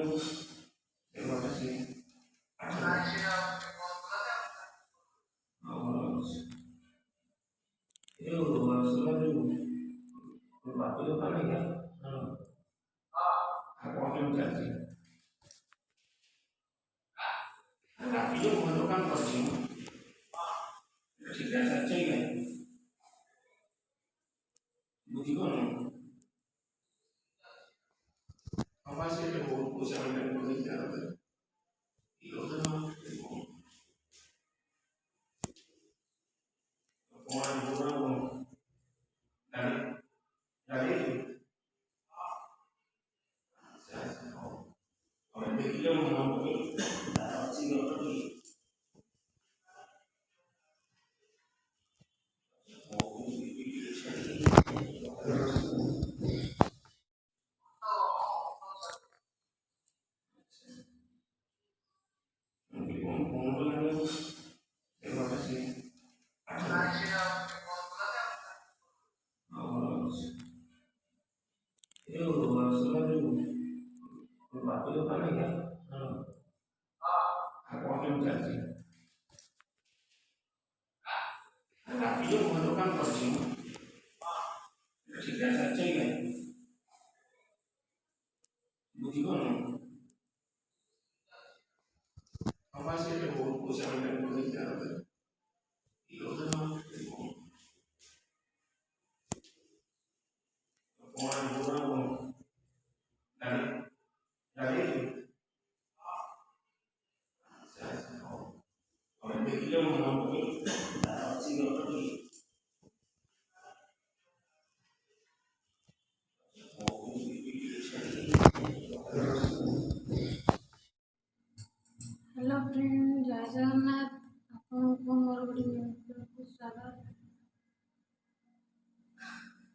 terima kasih. Itu selalu lupa itu kan ya. Aku akan janji. Anak itu memerlukan coaching. Tidak saja ya. Begitu. Apa sih yang mau usaha dan bekerja? Itu kan orang-orang dari itu. Orang begitu mengambil sini pergi. Terima kasih. Itu selalu lupa itu kan ya. Aku akan janji. Anak itu memerlukan coaching. Tidak saja ya. Begitu. Apa sih yang mau usaha dan bekerja? Itu kan orang-orang dari itu. Orang begitu mengambil sini pergi. Hello friend जय जगन्नाथ आपको मोर गोटे news स्वागत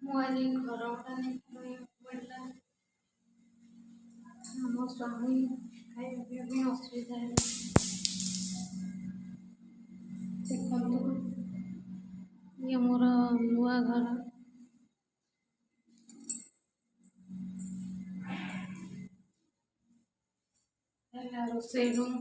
मुझे घर भड़ा नहीं पड़ा मो स्वामी खाଇବା ପିଇବା ପାଇଁ ଅସୁବିଧା ହେଲା ଦେଖନ୍ତୁ ଇଏ ମୋର ନୂଆ ଘର ହେଲା ରୋଷେଇ ରୁମ୍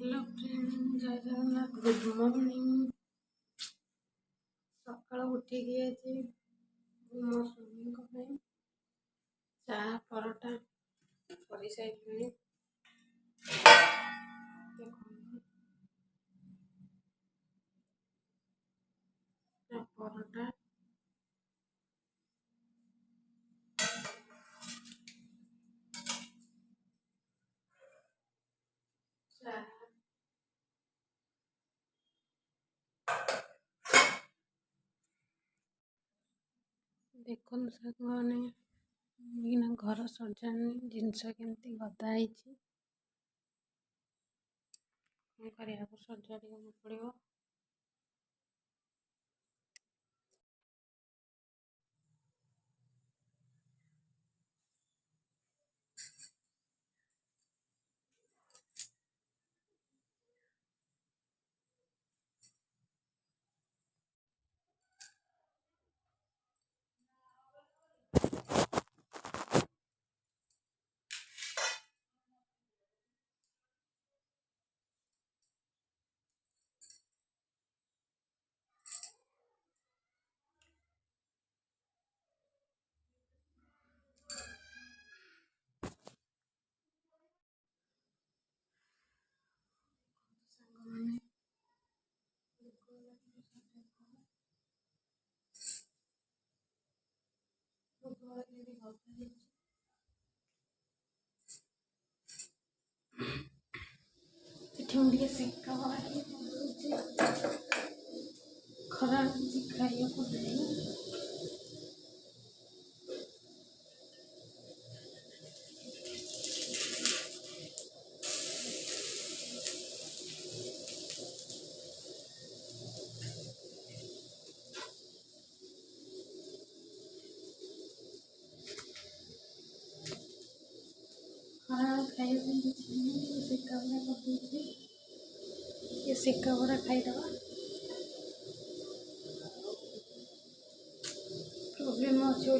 हेलो फ्रेंड जय जगन्नाथ गुड मॉर्निंग सकाल उठिकी आज मो स्वामी चा परोटा कर सारे परोटा देखो साने घर सजानी जिनस केमती गदाई सजाड़ पड़ो सिक्का खरा खाइए सिक्का बड़ा खाईदे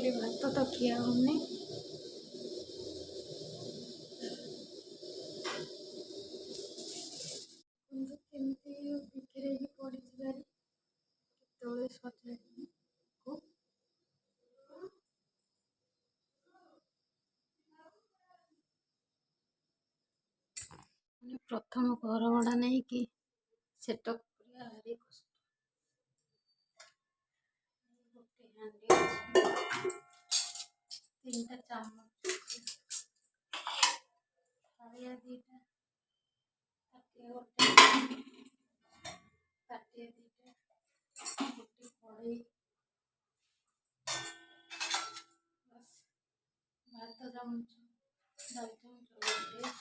ଖାଲି ଭାତ ତ ଖିଆ ହଉନି। କିନ୍ତୁ କେମିତି ବିଖରେଇକି ପଡ଼ିଯିବାରେ କେତେବେଳେ ସଜାଡ଼ିବି ମାନେ ପ୍ରଥମ ଘର ଭଡ଼ା ନେଇକି ସେଟଅପ୍ କରିବା ଭାରି କଷ୍ଟ। ଗୋଟେ ହାଣ୍ଡି ଅଛି, 3ଟା ଚାମଚ ଅଛି, ଥାଳିଆ 2ଟା, ତାଟିଆ 1, ତାଟିଆ 2ଟା, ଗୋଟେ କଡ଼େଇ, ବାସ୍ ଭାତ ଚାମଚ, ଡାଲି ଚାମଚ 1,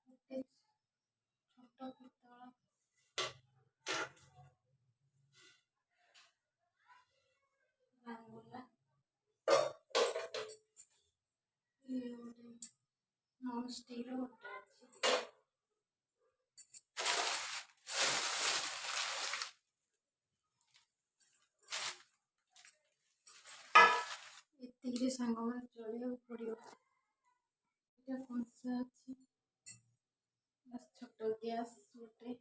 ଗୋଟେ ଛୋଟ ପିତ୍ତଳ ଗାଙ୍ଗୁଲା, ଇଏ ଗୋଟେ ନନ୍ ଷ୍ଟିକ୍‌ର ଗୋଟେ ଅଛି। ଏତିକିରେ ସାଙ୍ଗମାନେ ଚଳିବାକୁ ପଡ଼ିବ। ଏଇଟା କଂସା ଅଛି, ବାସ୍ ଛୋଟ ଗ୍ୟାସ୍ ଗୋଟେ,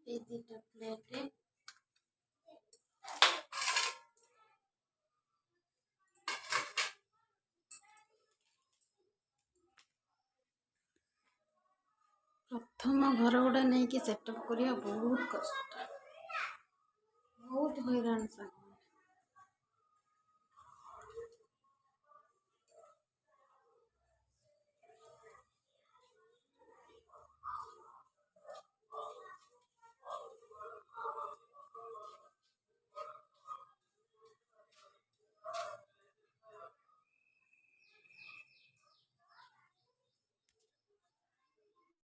এই 2ଟା ପ୍ଲେଟ୍, ପ୍ରଥମ ଘର ଗୁଡ଼ା ନେଇକି ସେଟଅପ୍ କରିବା ବହୁତ କଷ୍ଟ, ବହୁତ ହଇରାଣ ସାଙ୍ଗମାନେ।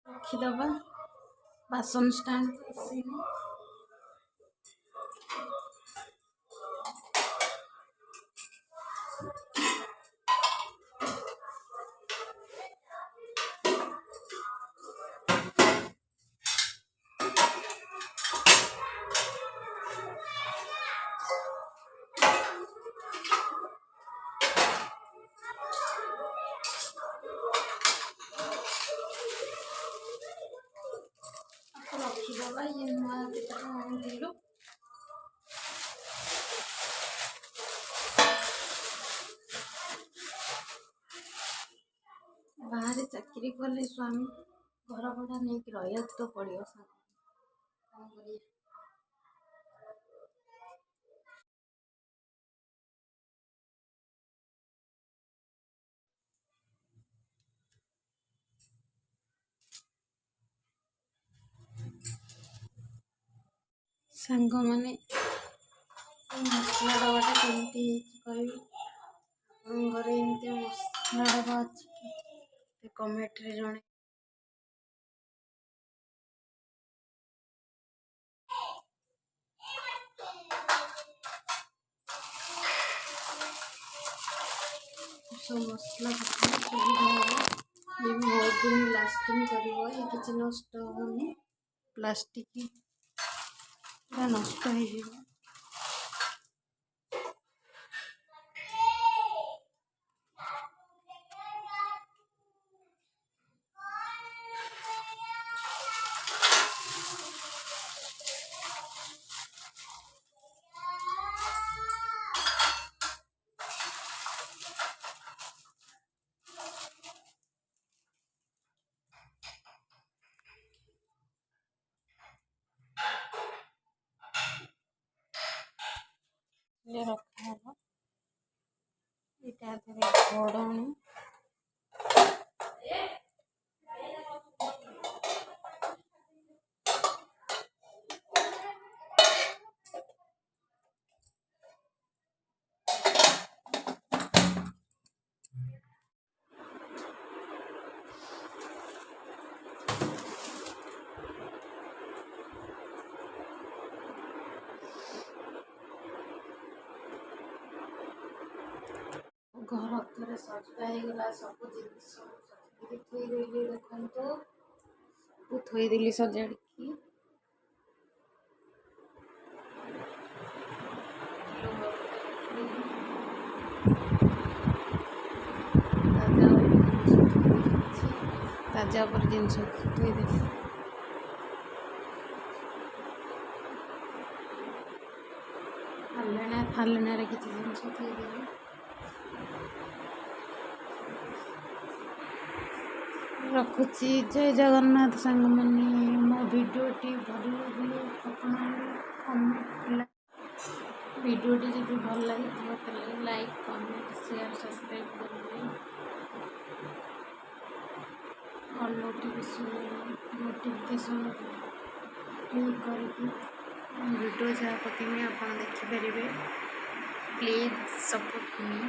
ରଖିଦବା, ବାସନ ଷ୍ଟାଣ୍ଡ ଆସିନି। ରଖିଦବା, ଇଏ ନୂଆ 2ଟା ଆଣିଥିଲୁ। ବାହାରେ ଚାକିରି କଲେ ସ୍ୱାମୀ ଘର ଭଡ଼ା ନେଇକି ରହିବାକୁ ତ ପଡ଼ିବ ସାଙ୍ଗ, କ'ଣ କରିବା। ସାଙ୍ଗମାନେ ମସଲା ଡବାଟା କେମିତି ହେଇଛି କହିବି। ଆପଣଙ୍କ ଘରେ ଏମିତି ମସଲା ଡବା ଅଛି କି କମେଣ୍ଟରେ ଜଣେ। ସବୁ ମସଲା ସୁବିଧା ହେବ, ଇଏ ବି ବହୁତ ଦିନ ଲାଷ୍ଟିଂ କରିବ, ଇଏ କିଛି ନଷ୍ଟ ହେବନି। ପ୍ଲାଷ୍ଟିକ୍ ପୁରା ନଷ୍ଟ ହେଇଯିବ। ରଖାହବ, ଏଇଟା ଦେହରେ ଘୋଡ଼ଣୀ, ଘର ଥରେ ସଜା ହେଇଗଲା। ସବୁ ଜିନିଷ ସଜାଡ଼ିକି ଥୋଇଦେଲି, ଦେଖନ୍ତୁ ସବୁ ଥୋଇଦେଲି ସଜାଡ଼ିକି। ତାଜା ଉପରେ ଜିନିଷ ଥୋଇଦେଲି। ଥାଲେଣାରେ କିଛି ଜିନିଷ ଥୋଇଦେଲି। ରଖୁଛି। ଜୟ ଜଗନ୍ନାଥ ସାଙ୍ଗମାନେ। ମୋ ଭିଡ଼ିଓଟି ଭଲ ଲାଗିଲେ ଆପଣ ଭିଡ଼ିଓଟି ଯଦି ଭଲ ଲାଗିଥିବ ତାହେଲେ ଲାଇକ୍, କମେଣ୍ଟ, ସେୟାର, ସବସ୍କ୍ରାଇବ୍ କରିବେ। ଅଲ୍ ନୋଟିଫିକେସନ୍ କ୍ଲିକ୍ କରିକି ଭିଡ଼ିଓ ଯାହା ପକେଇବି ଆପଣ ଦେଖିପାରିବେ। ପ୍ଲିଜ୍ ସପୋର୍ଟ ମି।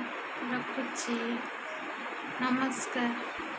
ରଖୁଛି। ନମସ୍କାର।